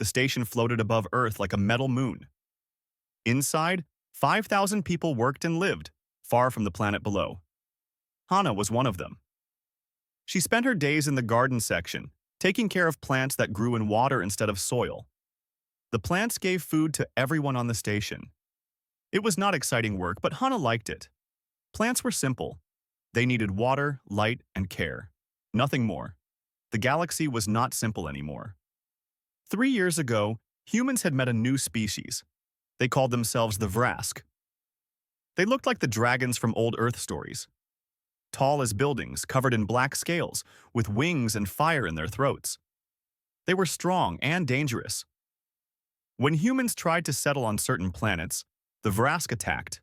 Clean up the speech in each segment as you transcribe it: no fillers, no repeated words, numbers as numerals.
The station floated above Earth like a metal moon. Inside, 5,000 people worked and lived, far from the planet below. Hana was one of them. She spent her days in the garden section, taking care of plants that grew in water instead of soil. The plants gave food to everyone on the station. It was not exciting work, but Hana liked it. Plants were simple. They needed water, light, and care. Nothing more. The galaxy was not simple anymore. 3 years ago, humans had met a new species. They called themselves the Vrask. They looked like the dragons from old Earth stories. Tall as buildings, covered in black scales, with wings and fire in their throats. They were strong and dangerous. When humans tried to settle on certain planets, the Vrask attacked.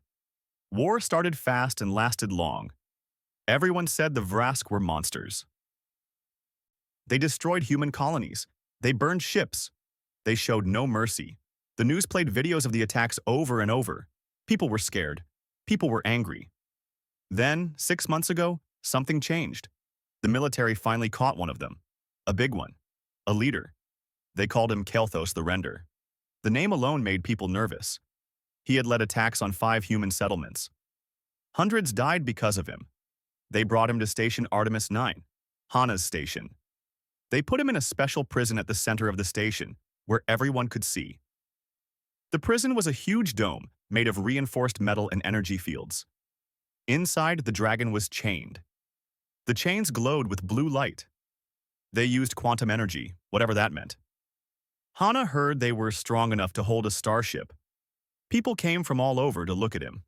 War started fast and lasted long. Everyone said the Vrask were monsters. They destroyed human colonies. They burned ships. They showed no mercy. The news played videos of the attacks over and over. People were scared. People were angry. Then, 6 months ago, something changed. The military finally caught one of them. A big one. A leader. They called him Kelthos the Render. The name alone made people nervous. He had led attacks on 5 human settlements. Hundreds died because of him. They brought him to Station Artemis 9, Hana's station. They put him in a special prison at the center of the station, where everyone could see. The prison was a huge dome made of reinforced metal and energy fields. Inside, the dragon was chained. The chains glowed with blue light. They used quantum energy, whatever that meant. Hana heard they were strong enough to hold a starship. People came from all over to look at him.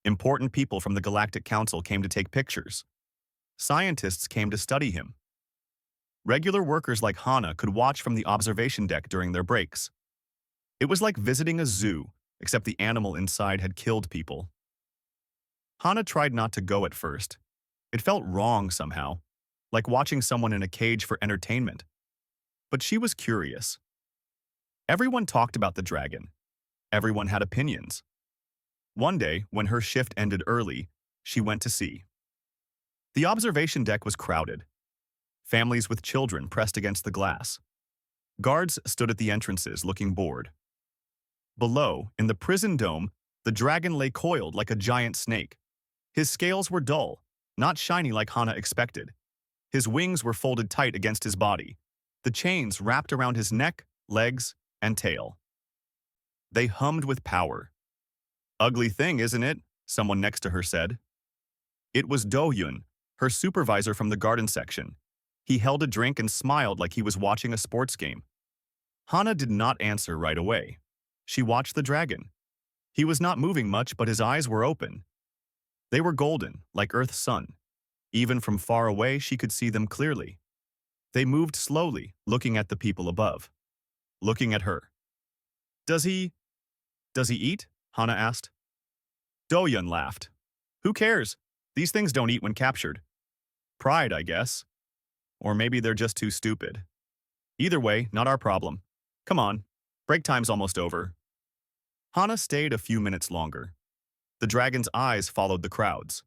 Important people from the Galactic Council came to take pictures. Scientists came to study him. Regular workers like Hana could watch from the observation deck during their breaks. It was like visiting a zoo, except the animal inside had killed people. Hana tried not to go at first. It felt wrong somehow, like watching someone in a cage for entertainment. But she was curious. Everyone talked about the dragon. Everyone had opinions. One day, when her shift ended early, she went to see. The observation deck was crowded. Families with children pressed against the glass. Guards stood at the entrances, looking bored. Below, in the prison dome, the dragon lay coiled like a giant snake. His scales were dull, not shiny like Hana expected. His wings were folded tight against his body. The chains wrapped around his neck, legs, and tail. They hummed with power. "Ugly thing, isn't it?" someone next to her said. It was Do-Yun, her supervisor from the garden section. He held a drink and smiled like he was watching a sports game. Hana did not answer right away. She watched the dragon. He was not moving much, but his eyes were open. They were golden, like Earth's sun. Even from far away, she could see them clearly. They moved slowly, looking at the people above. Looking at her. Does he eat?" Hana asked. Do-Yun laughed. "Who cares? These things don't eat when captured. Pride, I guess. Or maybe they're just too stupid. Either way, not our problem. Come on, break time's almost over." Hana stayed a few minutes longer. The dragon's eyes followed the crowds.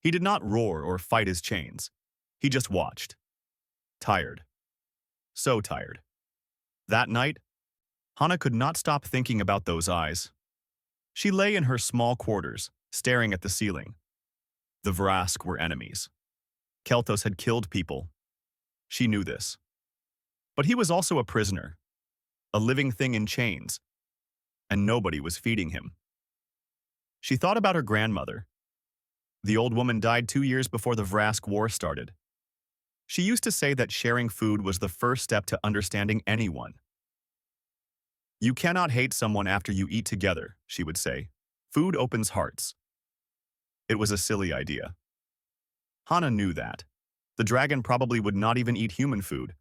He did not roar or fight his chains. He just watched. Tired. So tired. That night, Hana could not stop thinking about those eyes. She lay in her small quarters, staring at the ceiling. The Vrask were enemies. Kelthos had killed people. She knew this. But he was also a prisoner, a living thing in chains, and nobody was feeding him. She thought about her grandmother. The old woman died 2 years before the Vrask War started. She used to say that sharing food was the first step to understanding anyone. "You cannot hate someone after you eat together," she would say. "Food opens hearts." It was a silly idea. Hana knew that. The dragon probably would not even eat human food.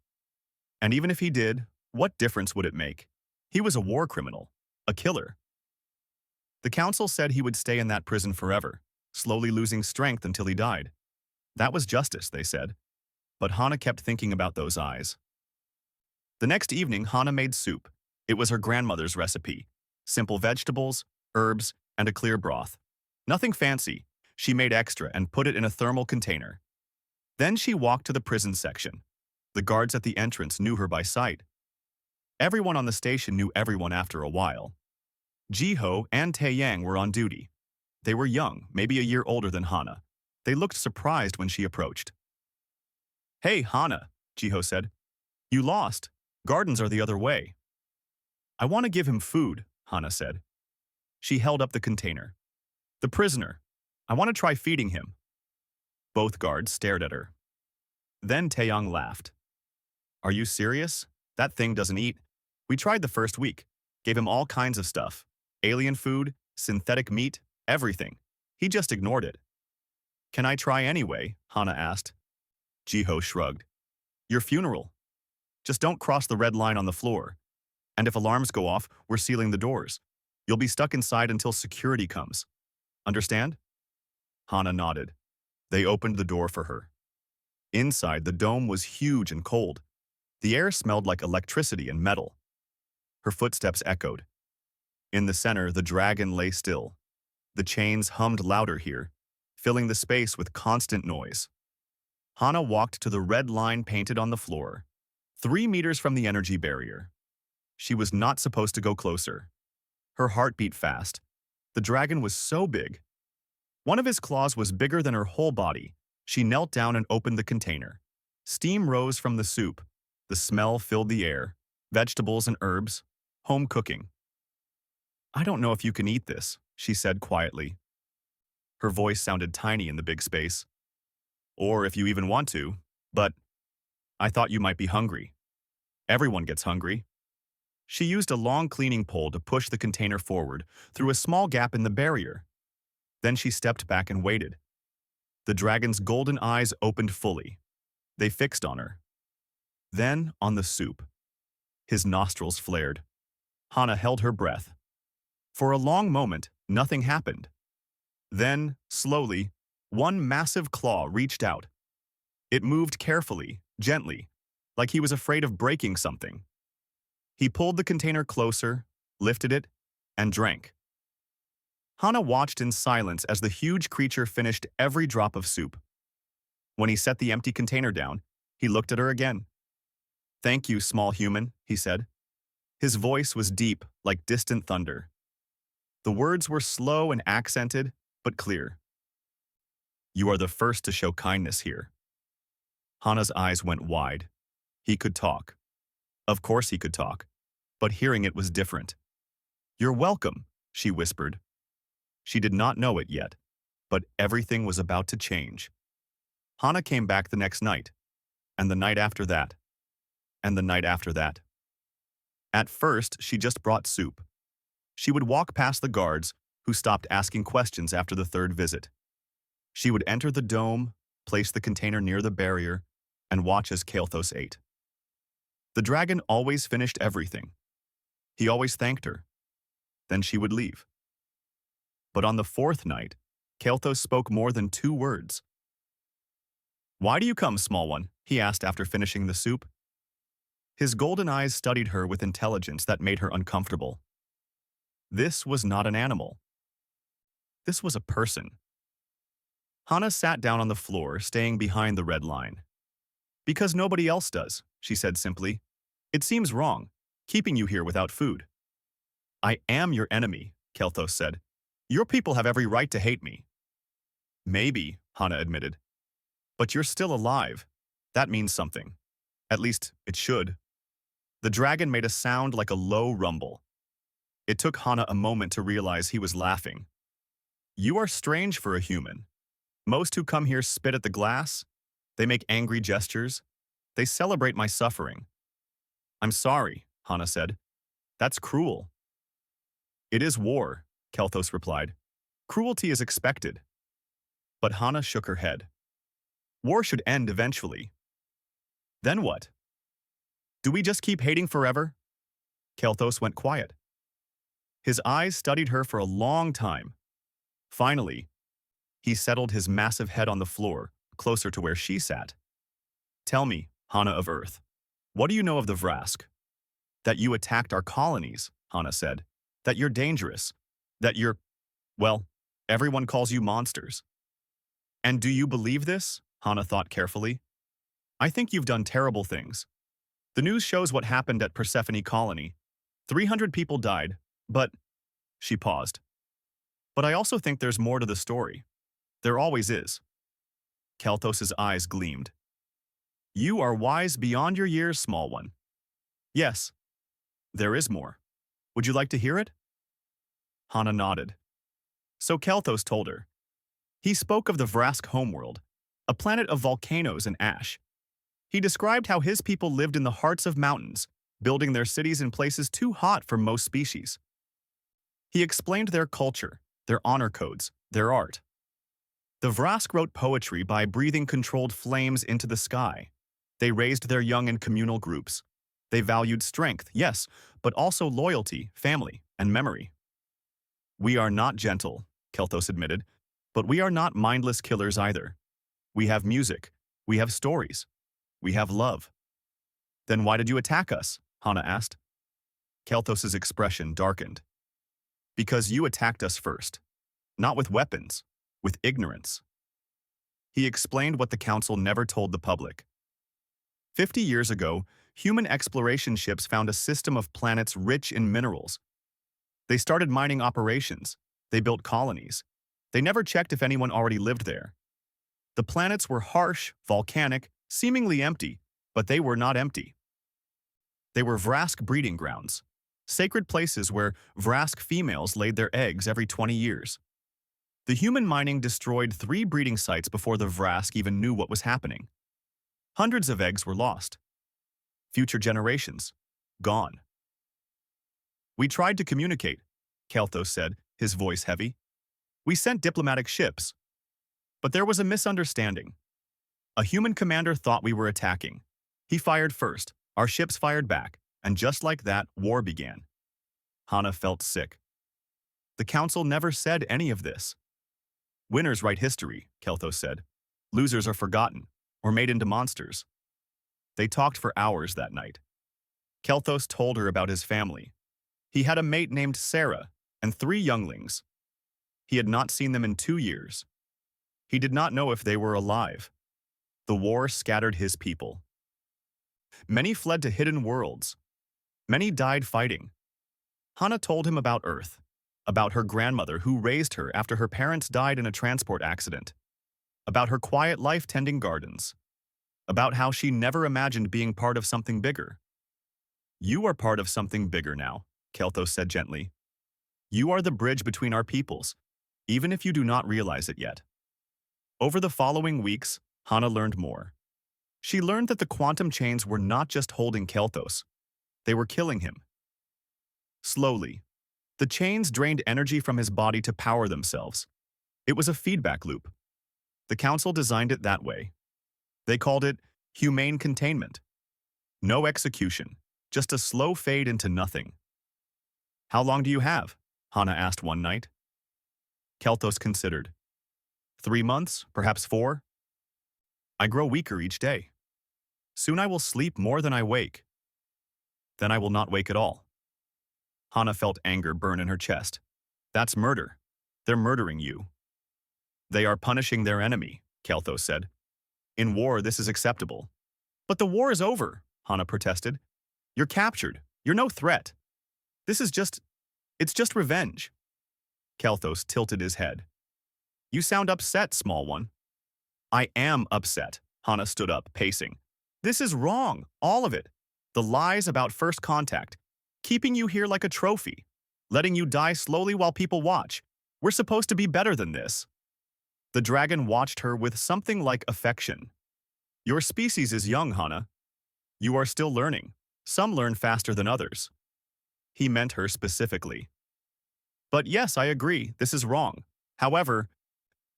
And even if he did, what difference would it make? He was a war criminal, a killer. The council said he would stay in that prison forever, slowly losing strength until he died. That was justice, they said. But Hana kept thinking about those eyes. The next evening, Hana made soup. It was her grandmother's recipe. Simple vegetables, herbs, and a clear broth. Nothing fancy. She made extra and put it in a thermal container. Then she walked to the prison section. The guards at the entrance knew her by sight. Everyone on the station knew everyone after a while. Jiho and Taeyang were on duty. They were young, maybe a year older than Hana. They looked surprised when she approached. "Hey, Hana," Jiho said. "You lost. Gardens are the other way." "I want to give him food," Hana said. She held up the container. "The prisoner. I want to try feeding him." Both guards stared at her. Then Taeyang laughed. "Are you serious? That thing doesn't eat. We tried the first week. Gave him all kinds of stuff. Alien food, synthetic meat, everything. He just ignored it." "Can I try anyway?" Hana asked. Jiho shrugged. "Your funeral. Just don't cross the red line on the floor. And if alarms go off, we're sealing the doors. You'll be stuck inside until security comes. Understand?" Hana nodded. They opened the door for her. Inside, the dome was huge and cold. The air smelled like electricity and metal. Her footsteps echoed. In the center, the dragon lay still. The chains hummed louder here, filling the space with constant noise. Hana walked to the red line painted on the floor, 3 meters from the energy barrier. She was not supposed to go closer. Her heart beat fast. The dragon was so big. One of his claws was bigger than her whole body. She knelt down and opened the container. Steam rose from the soup. The smell filled the air. Vegetables and herbs. Home cooking. "I don't know if you can eat this," she said quietly. Her voice sounded tiny in the big space. "Or if you even want to, but I thought you might be hungry. Everyone gets hungry." She used a long cleaning pole to push the container forward through a small gap in the barrier. Then she stepped back and waited. The dragon's golden eyes opened fully. They fixed on her. Then on the soup. His nostrils flared. Hana held her breath. For a long moment, nothing happened. Then, slowly, one massive claw reached out. It moved carefully, gently, like he was afraid of breaking something. He pulled the container closer, lifted it, and drank. Hana watched in silence as the huge creature finished every drop of soup. When he set the empty container down, he looked at her again. "Thank you, small human," he said. His voice was deep, like distant thunder. The words were slow and accented, but clear. "You are the first to show kindness here." Hana's eyes went wide. He could talk. Of course he could talk, but hearing it was different. "You're welcome," she whispered. She did not know it yet, but everything was about to change. Hana came back the next night, and the night after that, and the night after that. At first, she just brought soup. She would walk past the guards, who stopped asking questions after the third visit. She would enter the dome, place the container near the barrier, and watch as Kael'thas ate. The dragon always finished everything. He always thanked her. Then she would leave. But on the fourth night, Kael'thas spoke more than 2 words. "Why do you come, small one?" he asked after finishing the soup. His golden eyes studied her with intelligence that made her uncomfortable. This was not an animal. This was a person. Hana sat down on the floor, staying behind the red line. "Because nobody else does," she said simply. "It seems wrong, keeping you here without food." "I am your enemy," Kael'thas said. "Your people have every right to hate me." "Maybe," Hana admitted. "But you're still alive. That means something. At least, it should." The dragon made a sound like a low rumble. It took Hana a moment to realize he was laughing. "You are strange for a human. Most who come here spit at the glass. They make angry gestures. They celebrate my suffering." "I'm sorry," Hana said. "That's cruel." "It is war," Kael'thas replied. "Cruelty is expected." But Hana shook her head. "War should end eventually." "Then what? Do we just keep hating forever?" Kael'thas went quiet. His eyes studied her for a long time. Finally, he settled his massive head on the floor, closer to where she sat. "Tell me, Hana of Earth, what do you know of the Vrask?" "That you attacked our colonies," Hana said. "That you're dangerous. That you're, well, everyone calls you monsters." "And do you believe this?" Hana thought carefully. "I think you've done terrible things. The news shows what happened at Persephone Colony. 300 people died, but... She paused. But I also think there's more to the story. There always is. Kelthos's eyes gleamed. You are wise beyond your years, small one. Yes, there is more. Would you like to hear it? Hana nodded. So Kelthos told her. He spoke of the Vrask homeworld, a planet of volcanoes and ash. He described how his people lived in the hearts of mountains, building their cities in places too hot for most species. He explained their culture, their honor codes, their art. The Vrask wrote poetry by breathing controlled flames into the sky. They raised their young in communal groups. They valued strength, yes, but also loyalty, family, and memory. We are not gentle, Kelthos admitted, but we are not mindless killers either. We have music. We have stories. We have love. Then why did you attack us? Hana asked. Kelthos's expression darkened. Because you attacked us first. Not with weapons, with ignorance. He explained what the council never told the public. 50 years ago, human exploration ships found a system of planets rich in minerals. They started mining operations. They built colonies. They never checked if anyone already lived there. The planets were harsh, volcanic, seemingly empty, but they were not empty. They were Vrask breeding grounds, sacred places where Vrask females laid their eggs every 20 years. The human mining destroyed 3 breeding sites before the Vrask even knew what was happening. Hundreds of eggs were lost. Future generations, gone. We tried to communicate, Kelthos said, his voice heavy. We sent diplomatic ships. But there was a misunderstanding. A human commander thought we were attacking. He fired first, our ships fired back, and just like that, war began. Hana felt sick. The council never said any of this. Winners write history, Kelthos said. Losers are forgotten, or made into monsters. They talked for hours that night. Kelthos told her about his family. He had a mate named Sarah and 3 younglings. He had not seen them in 2 years. He did not know if they were alive. The war scattered his people. Many fled to hidden worlds. Many died fighting. Hana told him about Earth, about her grandmother who raised her after her parents died in a transport accident, about her quiet life tending gardens, about how she never imagined being part of something bigger. You are part of something bigger now, Kelthos said gently. You are the bridge between our peoples, even if you do not realize it yet. Over the following weeks, Hana learned more. She learned that the quantum chains were not just holding Kelthos. They were killing him. Slowly, the chains drained energy from his body to power themselves. It was a feedback loop. The council designed it that way. They called it humane containment. No execution, just a slow fade into nothing. How long do you have? Hana asked one night. Kelthos considered. 3 months, perhaps 4. I grow weaker each day. Soon I will sleep more than I wake. Then I will not wake at all. Hana felt anger burn in her chest. That's murder. They're murdering you. They are punishing their enemy, Kelthos said. In war, this is acceptable. But the war is over, Hana protested. You're captured. You're no threat. It's just revenge. Kelthos tilted his head. You sound upset, small one. I am upset. Hana stood up, pacing. This is wrong, all of it. The lies about first contact, keeping you here like a trophy, letting you die slowly while people watch. We're supposed to be better than this. The dragon watched her with something like affection. Your species is young, Hana. You are still learning. Some learn faster than others. He meant her specifically. But yes, I agree, this is wrong. However,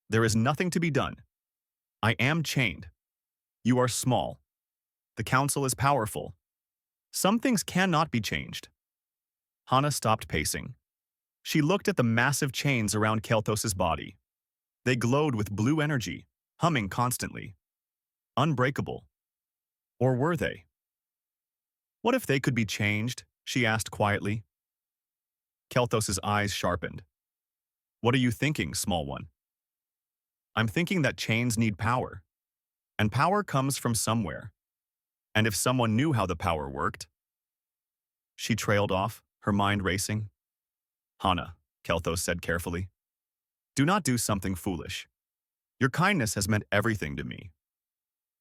there is nothing to be done. I am chained. You are small. The council is powerful. Some things cannot be changed. Hana stopped pacing. She looked at the massive chains around Kelthos's body. They glowed with blue energy, humming constantly. Unbreakable. Or were they? What if they could be changed? She asked quietly. Kelthos's eyes sharpened. What are you thinking, small one? I'm thinking that chains need power. And power comes from somewhere. And if someone knew how the power worked? She trailed off, her mind racing. Hana, Kelthos said carefully, do not do something foolish. Your kindness has meant everything to me.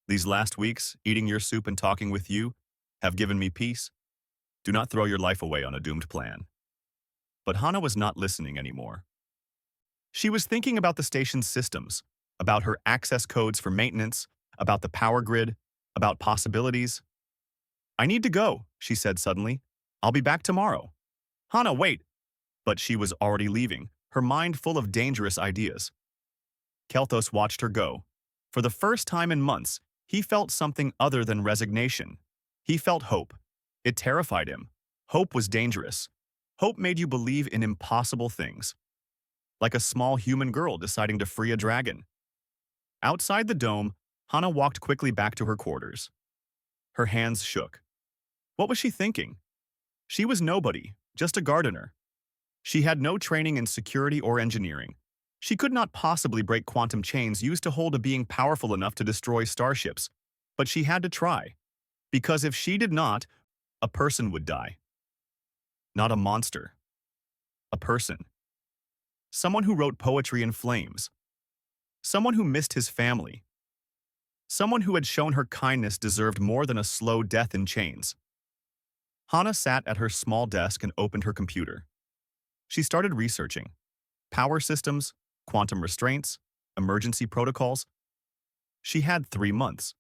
These last weeks, eating your soup and talking with you, have given me peace. Do not throw your life away on a doomed plan. But Hana was not listening anymore. She was thinking about the station's systems, about her access codes for maintenance, about the power grid, about possibilities. I need to go, she said suddenly. I'll be back tomorrow. Hana, wait. But she was already leaving, her mind full of dangerous ideas. Kelthos watched her go. For the first time in months, he felt something other than resignation. He felt hope. It terrified him. Hope was dangerous. Hope made you believe in impossible things. Like a small human girl deciding to free a dragon. Outside the dome, Hana walked quickly back to her quarters. Her hands shook. What was she thinking? She was nobody, just a gardener. She had no training in security or engineering. She could not possibly break quantum chains used to hold a being powerful enough to destroy starships, but she had to try. Because if she did not, a person would die. Not a monster. A person. Someone who wrote poetry in flames. Someone who missed his family. Someone who had shown her kindness deserved more than a slow death in chains. Hana sat at her small desk and opened her computer. She started researching. Power systems, quantum restraints, emergency protocols. She had 3 months.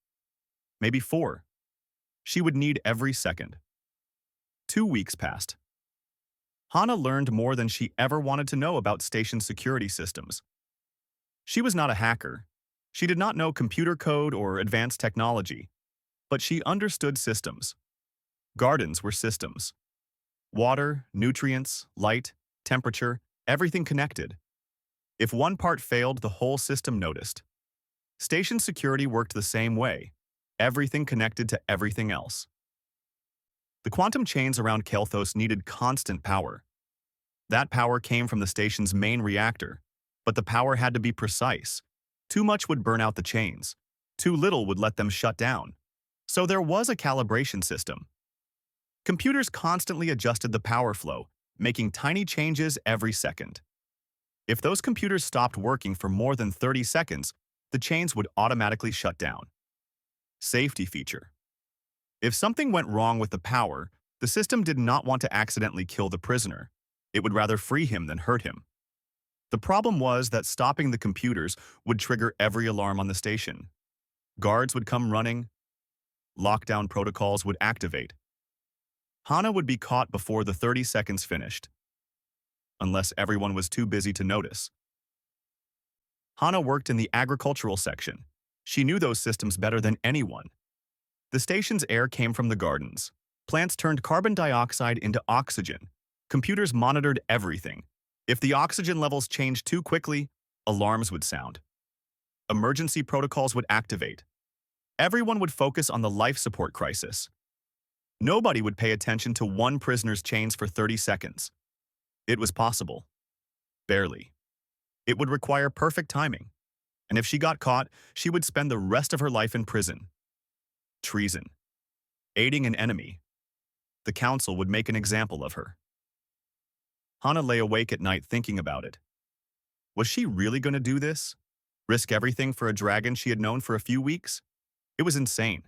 Maybe 4. She would need every second. 2 weeks passed. Hana learned more than she ever wanted to know about station security systems. She was not a hacker. She did not know computer code or advanced technology, but she understood systems. Gardens were systems. Water, nutrients, light, temperature, everything connected. If one part failed, the whole system noticed. Station security worked the same way. Everything connected to everything else. The quantum chains around Kelthos needed constant power. That power came from the station's main reactor, but the power had to be precise. Too much would burn out the chains. Too little would let them shut down. So there was a calibration system. Computers constantly adjusted the power flow, making tiny changes every second. If those computers stopped working for more than 30 seconds, the chains would automatically shut down. Safety feature. If something went wrong with the power, the system did not want to accidentally kill the prisoner. It would rather free him than hurt him. The problem was that stopping the computers would trigger every alarm on the station. Guards would come running. Lockdown protocols would activate. Hana would be caught before the 30 seconds finished. Unless everyone was too busy to notice. Hana worked in the agricultural section. She knew those systems better than anyone. The station's air came from the gardens. Plants turned carbon dioxide into oxygen. Computers monitored everything. If the oxygen levels changed too quickly, alarms would sound. Emergency protocols would activate. Everyone would focus on the life support crisis. Nobody would pay attention to one prisoner's chains for 30 seconds. It was possible. Barely. It would require perfect timing. And if she got caught, she would spend the rest of her life in prison. Treason. Aiding an enemy. The council would make an example of her. Hana lay awake at night thinking about it. Was she really going to do this? Risk everything for a dragon she had known for a few weeks? It was insane.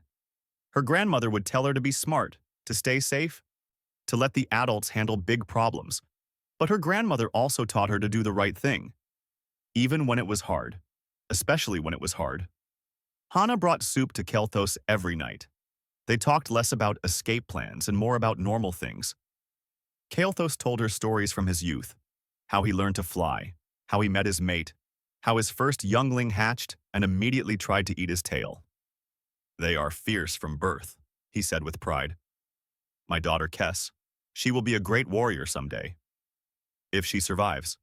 Her grandmother would tell her to be smart, to stay safe, to let the adults handle big problems. But her grandmother also taught her to do the right thing, even when it was hard, especially when it was hard. Hana brought soup to Kelthos every night. They talked less about escape plans and more about normal things. Kelthos told her stories from his youth, how he learned to fly, how he met his mate, how his first youngling hatched and immediately tried to eat his tail. They are fierce from birth, he said with pride. My daughter Kess, she will be a great warrior someday. If she survives.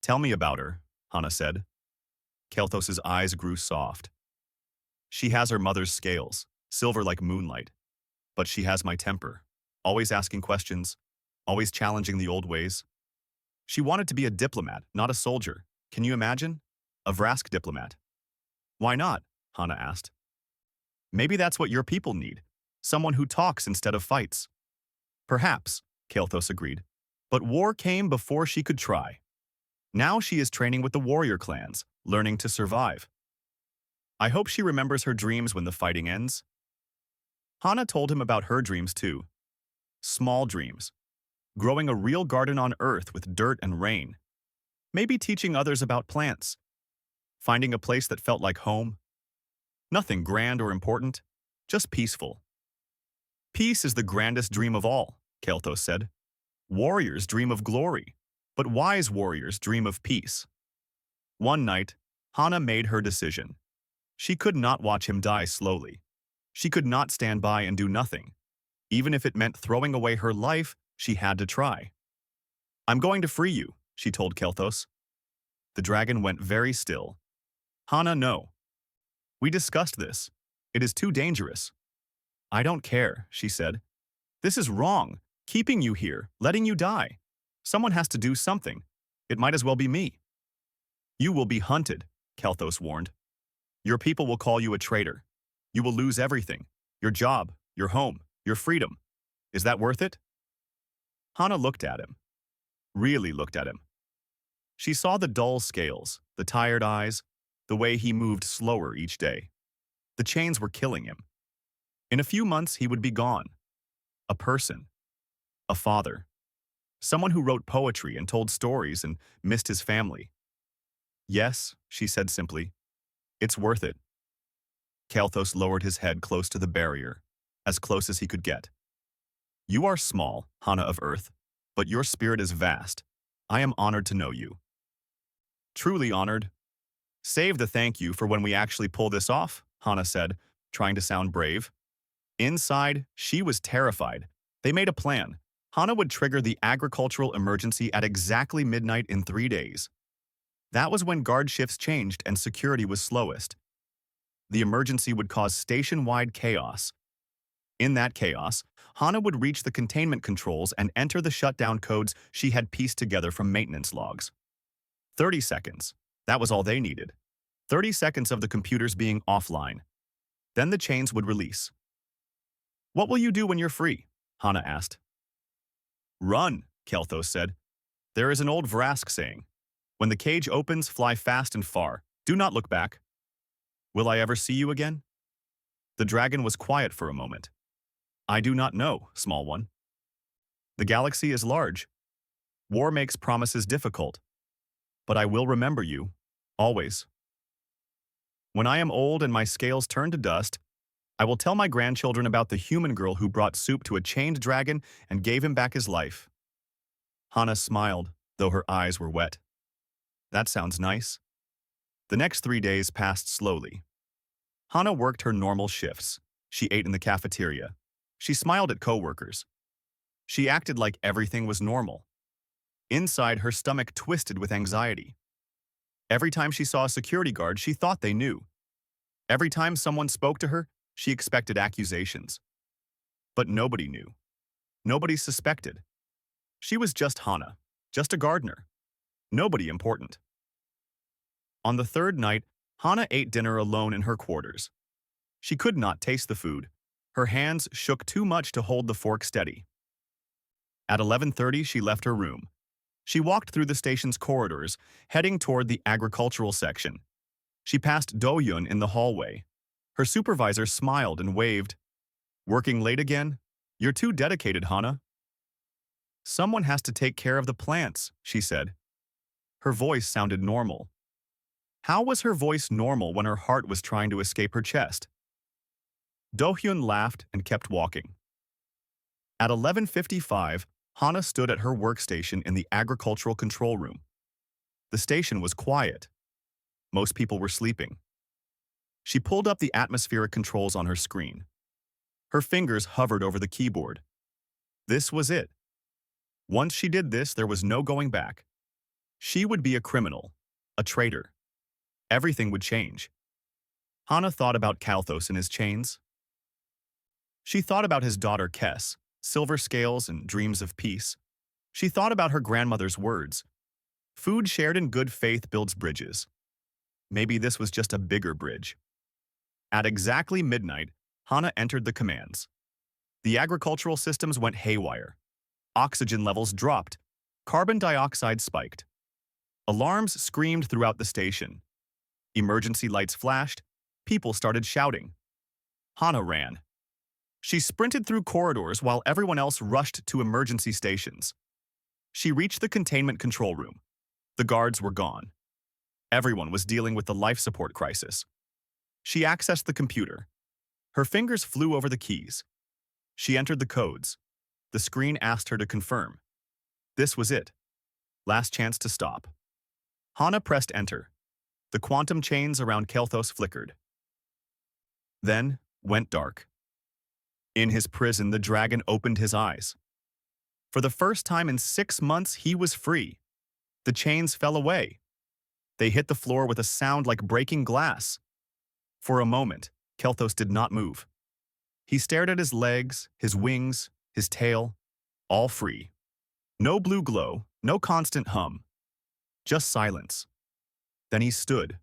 Tell me about her, Hana said. Kelthos's eyes grew soft. She has her mother's scales, silver like moonlight. But she has my temper, always asking questions, always challenging the old ways. She wanted to be a diplomat, not a soldier. Can you imagine? A Vrask diplomat. Why not? Hana asked. Maybe that's what your people need. Someone who talks instead of fights. Perhaps, Kael'thas agreed. But war came before she could try. Now she is training with the warrior clans, learning to survive. I hope she remembers her dreams when the fighting ends. Hana told him about her dreams too. Small dreams. Growing a real garden on Earth with dirt and rain. Maybe teaching others about plants. Finding a place that felt like home. Nothing grand or important, just peaceful. Peace is the grandest dream of all, Kael'thas said. Warriors dream of glory, but wise warriors dream of peace. One night, Hana made her decision. She could not watch him die slowly. She could not stand by and do nothing. Even if it meant throwing away her life, she had to try. I'm going to free you, she told Kael'thas. The dragon went very still. Hana, no. We discussed this. It is too dangerous. I don't care, she said. This is wrong, keeping you here, letting you die. Someone has to do something. It might as well be me. You will be hunted, Kael'thas warned. Your people will call you a traitor. You will lose everything. Your job, your home, your freedom. Is that worth it? Hana looked at him. Really looked at him. She saw the dull scales, the tired eyes, the way he moved slower each day. The chains were killing him. In a few months, he would be gone. A person. A father. Someone who wrote poetry and told stories and missed his family. Yes, she said simply. It's worth it. Kael'thas lowered his head close to the barrier, as close as he could get. You are small, Hana of Earth, but your spirit is vast. I am honored to know you. Truly honored. Save the thank you for when we actually pull this off, Hana said, trying to sound brave. Inside, she was terrified. They made a plan. Hana would trigger the agricultural emergency at exactly midnight in 3 days. That was when guard shifts changed and security was slowest. The emergency would cause station-wide chaos. In that chaos, Hana would reach the containment controls and enter the shutdown codes she had pieced together from maintenance logs. 30 seconds. That was all they needed. 30 seconds of the computers being offline. Then the chains would release. What will you do when you're free? Hana asked. Run, Kael'thas said. There is an old Vrask saying, when the cage opens, fly fast and far. Do not look back. Will I ever see you again? The dragon was quiet for a moment. I do not know, small one. The galaxy is large. War makes promises difficult. But I will remember you, always. When I am old and my scales turn to dust, I will tell my grandchildren about the human girl who brought soup to a chained dragon and gave him back his life. Hana smiled, though her eyes were wet. That sounds nice. The next 3 days passed slowly. Hana worked her normal shifts. She ate in the cafeteria. She smiled at coworkers. She acted like everything was normal. Inside, her stomach twisted with anxiety. Every time she saw a security guard, she thought they knew. Every time someone spoke to her, she expected accusations. But nobody knew. Nobody suspected. She was just Hana, just a gardener. Nobody important. On the third night, Hana ate dinner alone in her quarters. She could not taste the food. Her hands shook too much to hold the fork steady. At 11:30, she left her room. She walked through the station's corridors, heading toward the agricultural section. She passed Do-Yun in the hallway. Her supervisor smiled and waved. Working late again? You're too dedicated, Hana. Someone has to take care of the plants, she said. Her voice sounded normal. How was her voice normal when her heart was trying to escape her chest? Do-Hyun laughed and kept walking. At 11:55, Hana stood at her workstation in the agricultural control room. The station was quiet. Most people were sleeping. She pulled up the atmospheric controls on her screen. Her fingers hovered over the keyboard. This was it. Once she did this, there was no going back. She would be a criminal, a traitor. Everything would change. Hana thought about Kael'thas and his chains. She thought about his daughter Kes, silver scales and dreams of peace. She thought about her grandmother's words. Food shared in good faith builds bridges. Maybe this was just a bigger bridge. At exactly midnight, Hana entered the commands. The agricultural systems went haywire. Oxygen levels dropped. Carbon dioxide spiked. Alarms screamed throughout the station. Emergency lights flashed. People started shouting. Hana ran. She sprinted through corridors while everyone else rushed to emergency stations. She reached the containment control room. The guards were gone. Everyone was dealing with the life support crisis. She accessed the computer. Her fingers flew over the keys. She entered the codes. The screen asked her to confirm. This was it. Last chance to stop. Hana pressed enter. The quantum chains around Kelthos flickered. Then went dark. In his prison, the dragon opened his eyes. For the first time in 6 months, he was free. The chains fell away. They hit the floor with a sound like breaking glass. For a moment, Kelthos did not move. He stared at his legs, his wings, his tail, all free. No blue glow, no constant hum. Just silence. Then he stood.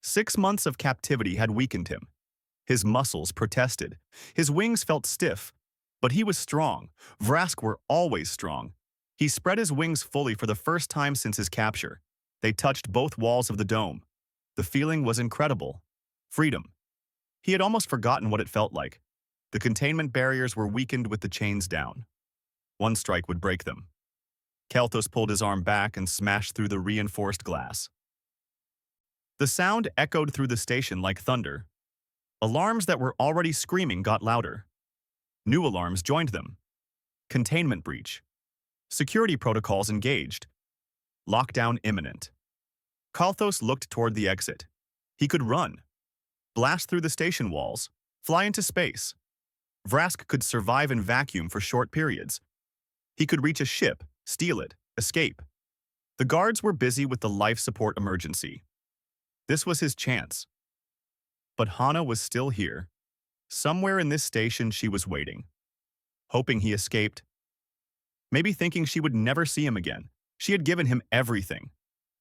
6 months of captivity had weakened him. His muscles protested. His wings felt stiff. But he was strong. Vrask were always strong. He spread his wings fully for the first time since his capture. They touched both walls of the dome. The feeling was incredible. Freedom. He had almost forgotten what it felt like. The containment barriers were weakened with the chains down. One strike would break them. Kelthos pulled his arm back and smashed through the reinforced glass. The sound echoed through the station like thunder. Alarms that were already screaming got louder. New alarms joined them. Containment breach. Security protocols engaged. Lockdown imminent. Kelthos looked toward the exit. He could run. Blast through the station walls. Fly into space. Vrask could survive in vacuum for short periods. He could reach a ship, steal it, escape. The guards were busy with the life support emergency. This was his chance. But Hana was still here. Somewhere in this station she was waiting. Hoping he escaped. Maybe thinking she would never see him again. She had given him everything.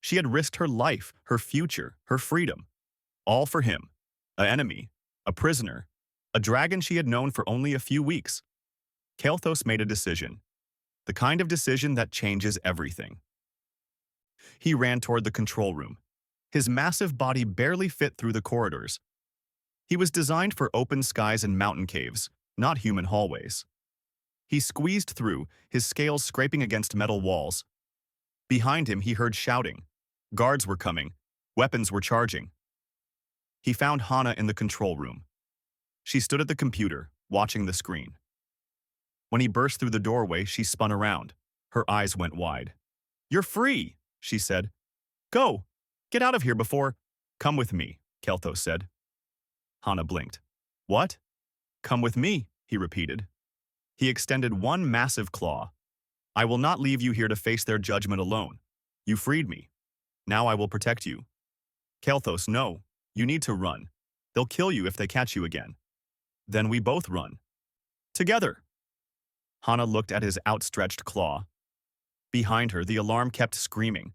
She had risked her life, her future, her freedom. All for him. An enemy. A prisoner. A dragon she had known for only a few weeks. Kelthos made a decision. The kind of decision that changes everything. He ran toward the control room. His massive body barely fit through the corridors. He was designed for open skies and mountain caves, not human hallways. He squeezed through, his scales scraping against metal walls. Behind him, he heard shouting. Guards were coming. Weapons were charging. He found Hana in the control room. She stood at the computer, watching the screen. When he burst through the doorway, she spun around. Her eyes went wide. "You're free," she said. "Go. Get out of here before—" "Come with me," Kelthos said. Hana blinked. "What?" "Come with me," he repeated. He extended one massive claw. "I will not leave you here to face their judgment alone. You freed me. Now I will protect you." "Kelthos, no. You need to run. They'll kill you if they catch you again." "Then we both run. Together." Hana looked at his outstretched claw. Behind her, the alarm kept screaming.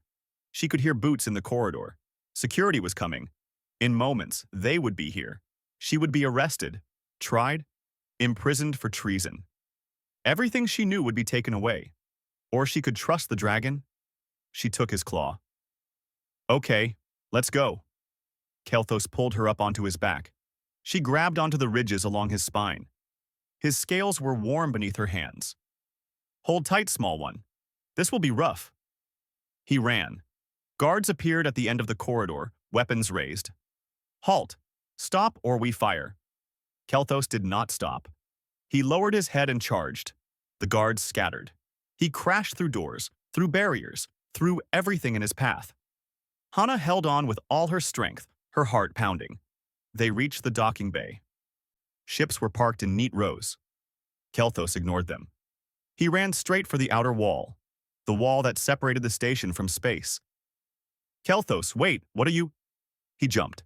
She could hear boots in the corridor. Security was coming. In moments, they would be here. She would be arrested, tried, imprisoned for treason. Everything she knew would be taken away. Or she could trust the dragon. She took his claw. "Okay, let's go." Kelthos pulled her up onto his back. She grabbed onto the ridges along his spine. His scales were warm beneath her hands. "Hold tight, small one. This will be rough." He ran. Guards appeared at the end of the corridor, weapons raised. "Halt! Stop or we fire." Kelthos did not stop. He lowered his head and charged. The guards scattered. He crashed through doors, through barriers, through everything in his path. Hana held on with all her strength, her heart pounding. They reached the docking bay. Ships were parked in neat rows. Kelthos ignored them. He ran straight for the outer wall, the wall that separated the station from space. "Kelthos, wait, what are you—" He jumped.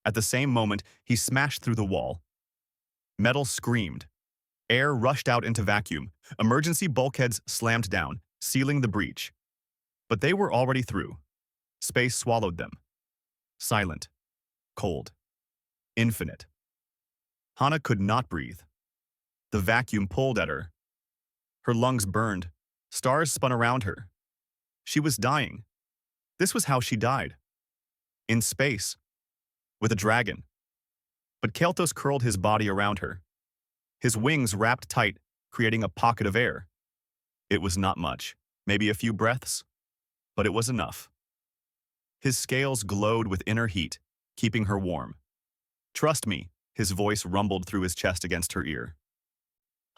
At the same moment, he smashed through the wall. Metal screamed. Air rushed out into vacuum. Emergency bulkheads slammed down, sealing the breach. But they were already through. Space swallowed them. Silent. Cold. Infinite. Hana could not breathe. The vacuum pulled at her. Her lungs burned. Stars spun around her. She was dying. This was how she died. In space. With a dragon. But Keltos curled his body around her. His wings wrapped tight, creating a pocket of air. It was not much, maybe a few breaths, but it was enough. His scales glowed with inner heat, keeping her warm. Trust me, his voice rumbled through his chest against her ear.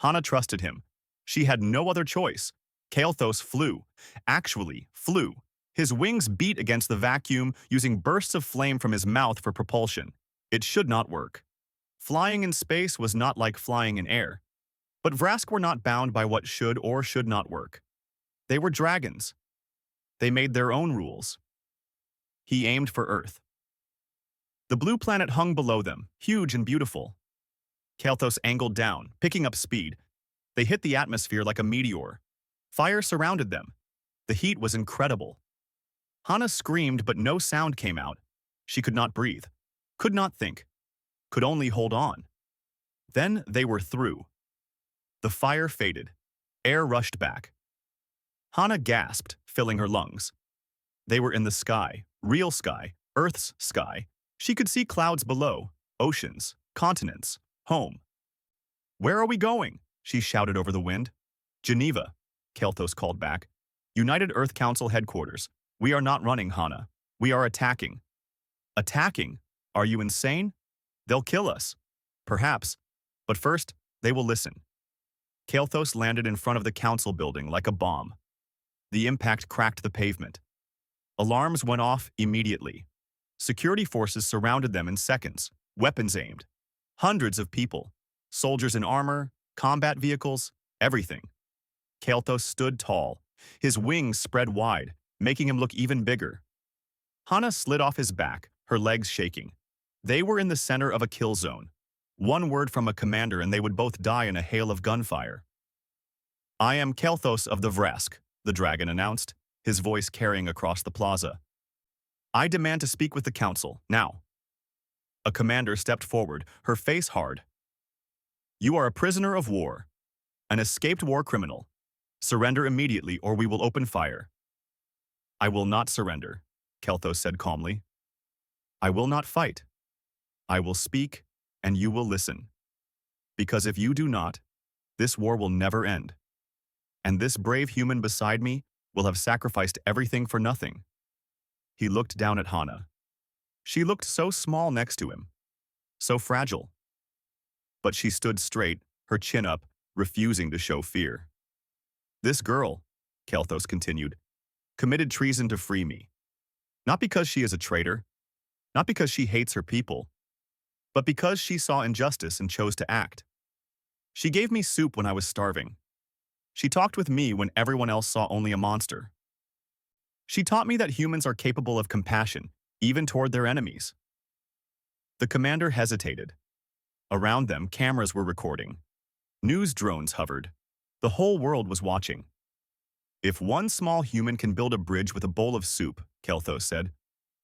Hana trusted him. She had no other choice. Keltos flew. Actually, flew. His wings beat against the vacuum, using bursts of flame from his mouth for propulsion. It should not work. Flying in space was not like flying in air. But Vrask were not bound by what should or should not work. They were dragons. They made their own rules. He aimed for Earth. The blue planet hung below them, huge and beautiful. Keltos angled down, picking up speed. They hit the atmosphere like a meteor. Fire surrounded them. The heat was incredible. Hana screamed, but no sound came out. She could not breathe, could not think, could only hold on. Then they were through. The fire faded. Air rushed back. Hana gasped, filling her lungs. They were in the sky, real sky, Earth's sky. She could see clouds below, oceans, continents, home. "Where are we going?" she shouted over the wind. "Geneva," Keltos called back. "United Earth Council headquarters. We are not running, Hana. We are attacking." "Attacking? Are you insane? They'll kill us." "Perhaps. But first, they will listen." Keltos landed in front of the council building like a bomb. The impact cracked the pavement. Alarms went off immediately. Security forces surrounded them in seconds, weapons aimed. Hundreds of people, soldiers in armor, combat vehicles, everything. Keltos stood tall. His wings spread wide, making him look even bigger. Hana slid off his back, her legs shaking. They were in the center of a kill zone. One word from a commander and they would both die in a hail of gunfire. "I am Keltos of the Vrask," the dragon announced, his voice carrying across the plaza. "I demand to speak with the council, now." A commander stepped forward, her face hard. "You are a prisoner of war, an escaped war criminal. Surrender immediately or we will open fire." "I will not surrender," Keltos said calmly. "I will not fight. I will speak, and you will listen. Because if you do not, this war will never end. And this brave human beside me will have sacrificed everything for nothing." He looked down at Hana. She looked so small next to him, so fragile. But she stood straight, her chin up, refusing to show fear. "This girl," Keltos continued, "committed treason to free me. Not because she is a traitor, not because she hates her people, but because she saw injustice and chose to act. She gave me soup when I was starving. She talked with me when everyone else saw only a monster. She taught me that humans are capable of compassion, even toward their enemies." The commander hesitated. Around them, cameras were recording. News drones hovered. The whole world was watching. "If one small human can build a bridge with a bowl of soup," Kelthos said,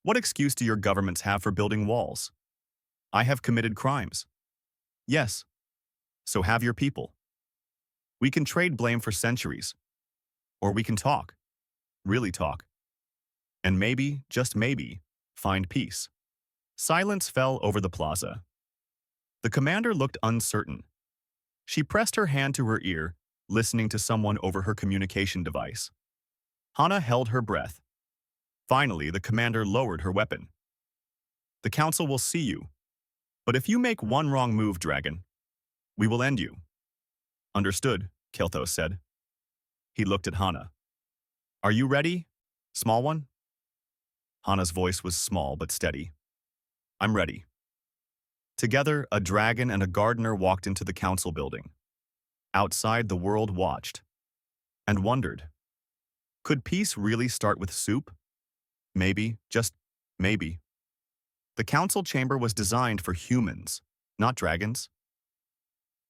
"what excuse do your governments have for building walls? I have committed crimes." "Yes. So have your people. We can trade blame for centuries. Or we can talk. Really talk. And maybe, just maybe, find peace." Silence fell over the plaza. The commander looked uncertain. She pressed her hand to her ear, listening to someone over her communication device. Hana held her breath. Finally, the commander lowered her weapon. "The council will see you. But if you make one wrong move, dragon, we will end you." "Understood," Kelthos said. He looked at Hana. "Are you ready, small one?" Hana's voice was small but steady. "I'm ready." Together, a dragon and a gardener walked into the council building. Outside, the world watched and wondered. Could peace really start with soup? Maybe, just maybe. The council chamber was designed for humans, not dragons.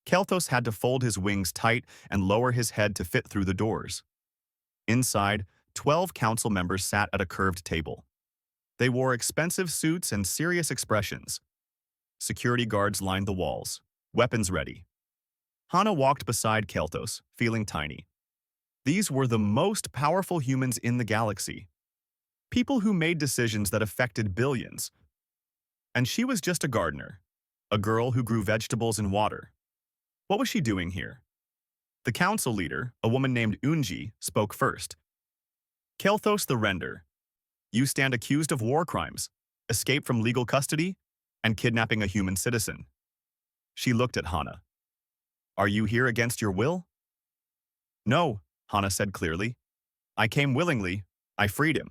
Kelthos had to fold his wings tight and lower his head to fit through the doors. Inside, 12 council members sat at a curved table. They wore expensive suits and serious expressions. Security guards lined the walls. weapons ready. Hana walked beside Kelthos, feeling tiny. These were the most powerful humans in the galaxy. People who made decisions that affected billions. And she was just a gardener, a girl who grew vegetables and water. What was she doing here? The council leader, a woman named Unji, spoke first. Kelthos the Render, you stand accused of war crimes, escape from legal custody, and kidnapping a human citizen. She looked at Hana. Are you here against your will? No, Hana said clearly. I came willingly. I freed him.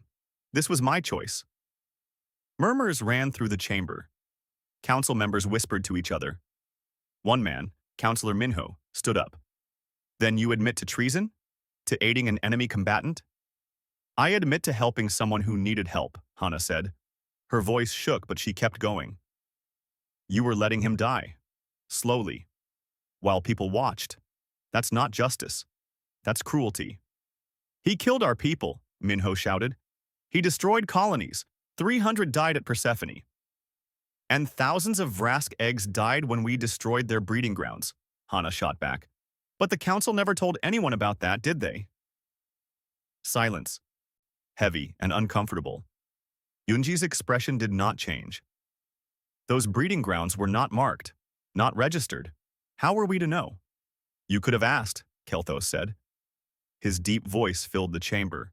This was my choice. Murmurs ran through the chamber. Council members whispered to each other. One man, Councillor Minho, stood up. Then you admit to treason? To aiding an enemy combatant? I admit to helping someone who needed help, Hana said. Her voice shook, but she kept going. You were letting him die. Slowly. While people watched. That's not justice. That's cruelty. He killed our people, Minho shouted. He destroyed colonies. 300 died at Persephone. And thousands of Vrask eggs died when we destroyed their breeding grounds, Hana shot back. But the council never told anyone about that, did they? Silence. Heavy and uncomfortable. Yunji's expression did not change. Those breeding grounds were not marked, not registered. How were we to know? You could have asked, Kelthos said. His deep voice filled the chamber.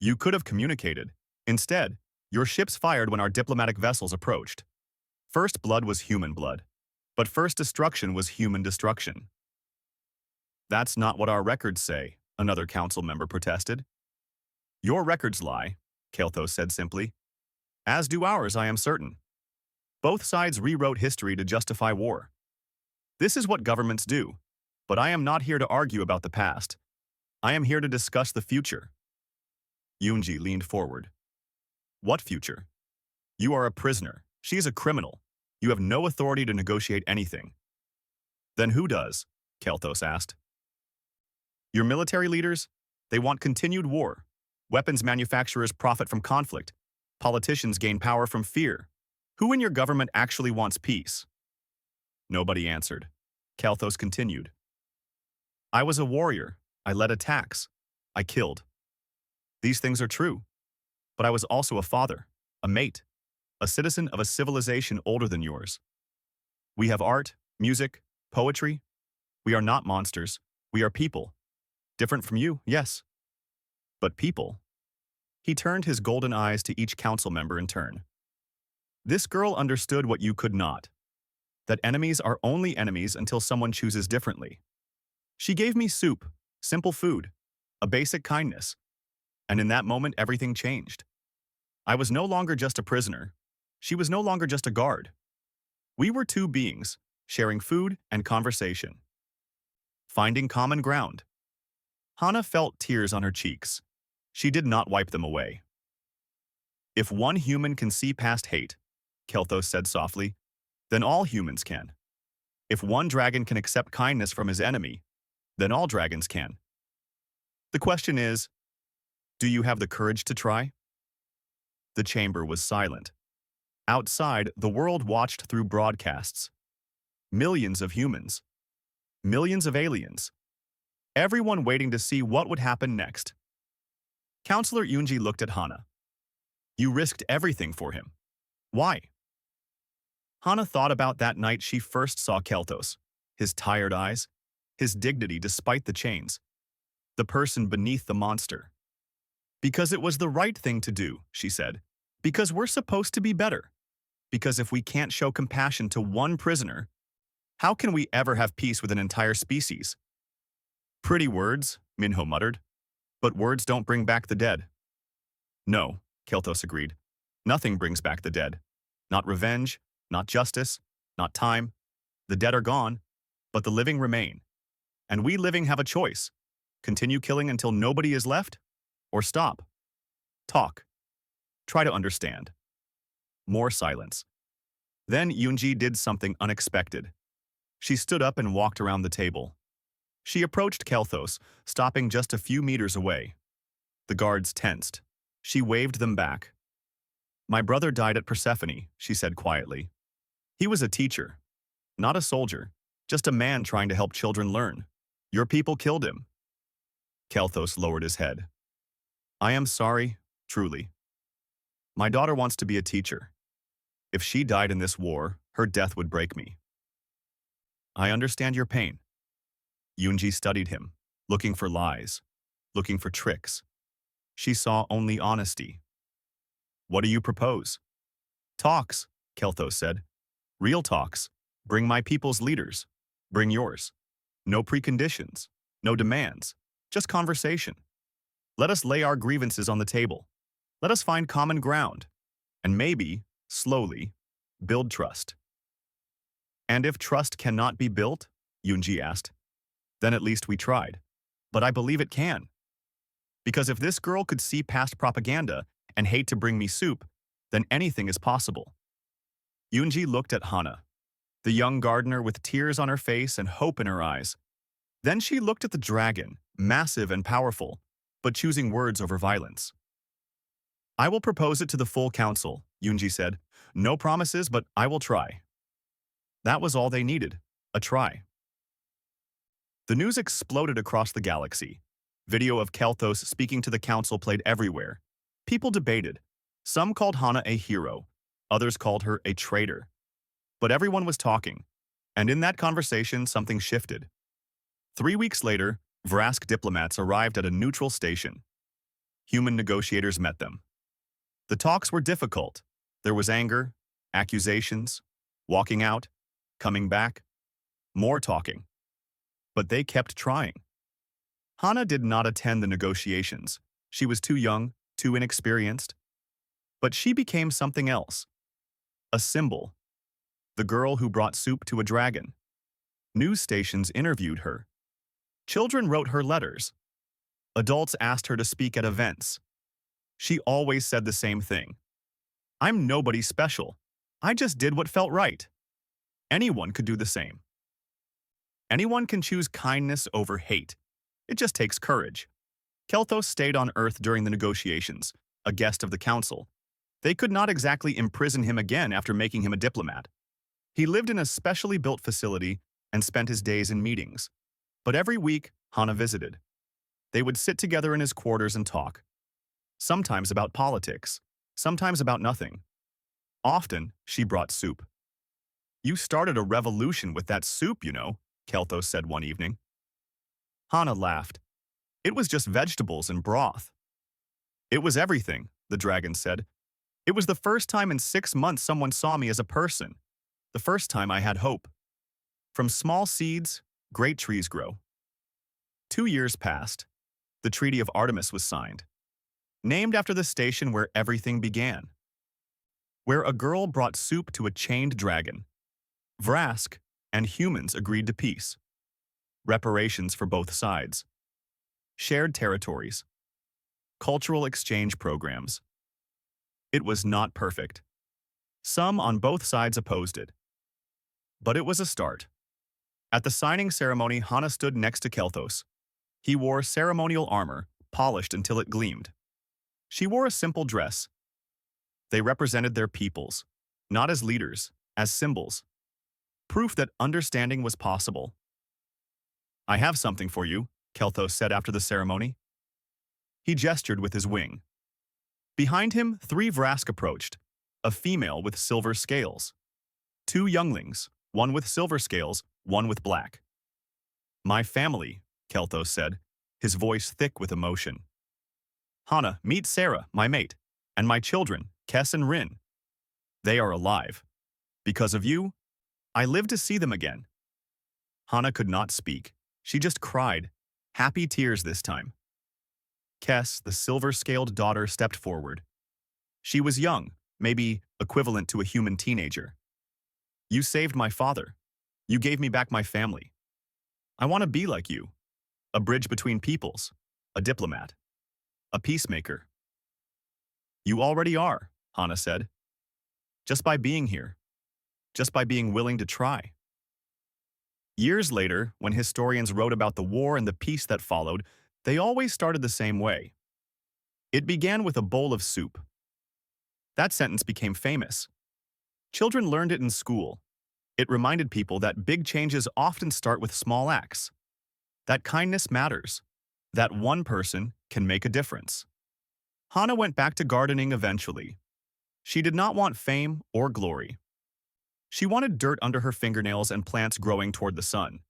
You could have communicated. Instead, your ships fired when our diplomatic vessels approached. First blood was human blood, but first destruction was human destruction. That's not what our records say, another council member protested. Your records lie, Kelthos said simply. As do ours, I am certain. Both sides rewrote history to justify war. This is what governments do, but I am not here to argue about the past. I am here to discuss the future. Yunji leaned forward. What future? You are a prisoner. She is a criminal. You have no authority to negotiate anything. Then who does? Kelthos asked. Your military leaders? They want continued war. Weapons manufacturers profit from conflict. Politicians gain power from fear. Who in your government actually wants peace? Nobody answered. Kelthos continued. I was a warrior. I led attacks. I killed. These things are true. But I was also a father, a mate, a citizen of a civilization older than yours. We have art, music, poetry. We are not monsters. We are people. Different from you, yes. But people. He turned his golden eyes to each council member in turn. This girl understood what you could not. That enemies are only enemies until someone chooses differently. She gave me soup, simple food, a basic kindness. And in that moment, everything changed. I was no longer just a prisoner. She was no longer just a guard. We were two beings, sharing food and conversation. Finding common ground. Hana felt tears on her cheeks. She did not wipe them away. If one human can see past hate, Kelthos said softly, then all humans can. If one dragon can accept kindness from his enemy, then all dragons can. The question is, do you have the courage to try? The chamber was silent. Outside, the world watched through broadcasts. Millions of humans. Millions of aliens. Everyone waiting to see what would happen next. Councillor Yunji looked at Hana. You risked everything for him. Why? Hana thought about that night she first saw Kelthos, his tired eyes, his dignity despite the chains, the person beneath the monster. Because it was the right thing to do, she said. Because we're supposed to be better. Because if we can't show compassion to one prisoner, how can we ever have peace with an entire species? Pretty words, Minho muttered. But words don't bring back the dead. No, Kelthos agreed. Nothing brings back the dead. Not revenge, not justice, not time. The dead are gone, but the living remain. And we living have a choice. Continue killing until nobody is left? Or stop. Talk. Try to understand. More silence. Then Yunji did something unexpected. She stood up and walked around the table. She approached Kelthos, stopping just a few meters away. The guards tensed. She waved them back. My brother died at Persephone, she said quietly. He was a teacher, not a soldier. Just a man trying to help children learn. Your people killed him. Kelthos lowered his head. I am sorry, truly. My daughter wants to be a teacher. If she died in this war, her death would break me. I understand your pain. Yunji studied him, looking for lies, looking for tricks. She saw only honesty. What do you propose? Talks, Kelthos said. Real talks. Bring my people's leaders. Bring yours. No preconditions. No demands. Just conversation. Let us lay our grievances on the table. Let us find common ground. And maybe, slowly, build trust. And if trust cannot be built, Yunji asked, then at least we tried. But I believe it can. Because if this girl could see past propaganda and hate to bring me soup, then anything is possible. Yunji looked at Hana, the young gardener with tears on her face and hope in her eyes. Then she looked at the dragon, massive and powerful, but choosing words over violence. I will propose it to the full council, Yunji said. No promises, but I will try. That was all they needed, a try. The news exploded across the galaxy. Video of Kelthos speaking to the council played everywhere. People debated. Some called Hana a hero, others called her a traitor. But everyone was talking, and in that conversation something shifted. 3 weeks later, Vrask diplomats arrived at a neutral station. Human negotiators met them. The talks were difficult. There was anger, accusations, walking out, coming back, more talking. But they kept trying. Hana did not attend the negotiations. She was too young, too inexperienced. But she became something else. A symbol. The girl who brought soup to a dragon. News stations interviewed her. Children wrote her letters. Adults asked her to speak at events. She always said the same thing. I'm nobody special. I just did what felt right. Anyone could do the same. Anyone can choose kindness over hate. It just takes courage. Kelthos stayed on Earth during the negotiations, a guest of the council. They could not exactly imprison him again after making him a diplomat. He lived in a specially built facility and spent his days in meetings. But every week, Hana visited. They would sit together in his quarters and talk. Sometimes about politics, sometimes about nothing. Often, she brought soup. You started a revolution with that soup, you know, Kelthos said one evening. Hana laughed. It was just vegetables and broth. It was everything, the dragon said. It was the first time in 6 months someone saw me as a person. The first time I had hope. From small seeds, great trees grow. 2 years passed. The Treaty of Artemis was signed. Named after the station where everything began. Where a girl brought soup to a chained dragon. Vrask and humans agreed to peace. Reparations for both sides. Shared territories. Cultural exchange programs. It was not perfect. Some on both sides opposed it. But it was a start. At the signing ceremony, Hana stood next to Kelthos. He wore ceremonial armor, polished until it gleamed. She wore a simple dress. They represented their peoples, not as leaders, as symbols. Proof that understanding was possible. I have something for you, Kelthos said after the ceremony. He gestured with his wing. Behind him, 3 Vrask approached, a female with silver scales. 2 younglings, one with silver scales, one with black. My family, Kelthos said, his voice thick with emotion. Hana, meet Sarah, my mate, and my children, Kes and Rin. They are alive. Because of you, I live to see them again. Hana could not speak. She just cried, happy tears this time. Kes, the silver-scaled daughter, stepped forward. She was young, maybe equivalent to a human teenager. You saved my father. You gave me back my family. I want to be like you. A bridge between peoples. A diplomat. A peacemaker. You already are, Hana said. Just by being here. Just by being willing to try. Years later, when historians wrote about the war and the peace that followed, they always started the same way. It began with a bowl of soup. That sentence became famous. Children learned it in school. It reminded people that big changes often start with small acts, that kindness matters, that one person can make a difference. Hannah went back to gardening eventually. She did not want fame or glory. She wanted dirt under her fingernails and plants growing toward the sun.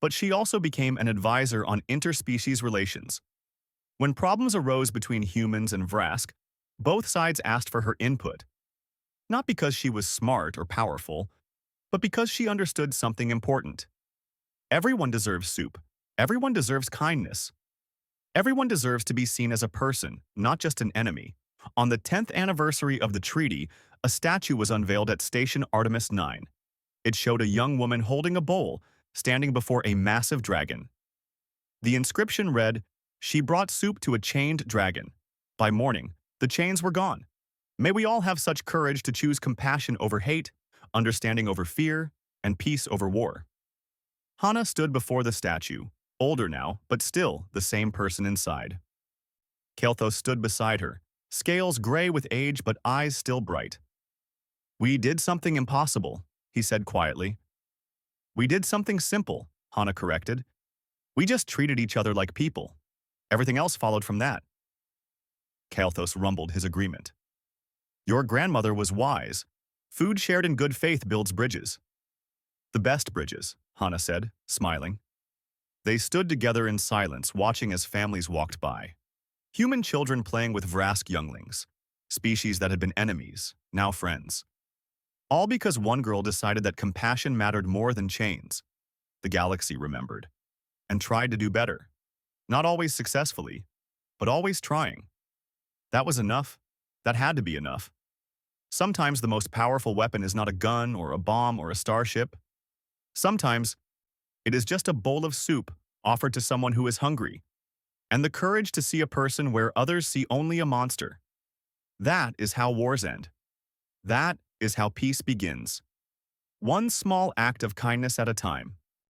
But she also became an advisor on interspecies relations. When problems arose between humans and Vrask, both sides asked for her input, not because she was smart or powerful, but because she understood something important. Everyone deserves soup. Everyone deserves kindness. Everyone deserves to be seen as a person, not just an enemy. On the 10th anniversary of the treaty, a statue was unveiled at Station Artemis 9. It showed a young woman holding a bowl, standing before a massive dragon. The inscription read, "She brought soup to a chained dragon. By morning, the chains were gone. May we all have such courage to choose compassion over hate, understanding over fear, and peace over war." Hannah stood before the statue, older now, but still the same person inside. Kelthos stood beside her, scales gray with age but eyes still bright. "We did something impossible," he said quietly. "We did something simple," Hannah corrected. "We just treated each other like people. Everything else followed from that." Kelthos rumbled his agreement. "Your grandmother was wise. Food shared in good faith builds bridges." "The best bridges," Hannah said, smiling. They stood together in silence, watching as families walked by. Human children playing with Vrask younglings, species that had been enemies, now friends. All because one girl decided that compassion mattered more than chains. The galaxy remembered, and tried to do better. Not always successfully, but always trying. That was enough. That had to be enough. Sometimes the most powerful weapon is not a gun or a bomb or a starship. Sometimes it is just a bowl of soup offered to someone who is hungry, and the courage to see a person where others see only a monster. That is how wars end. That is how peace begins. One small act of kindness at a time.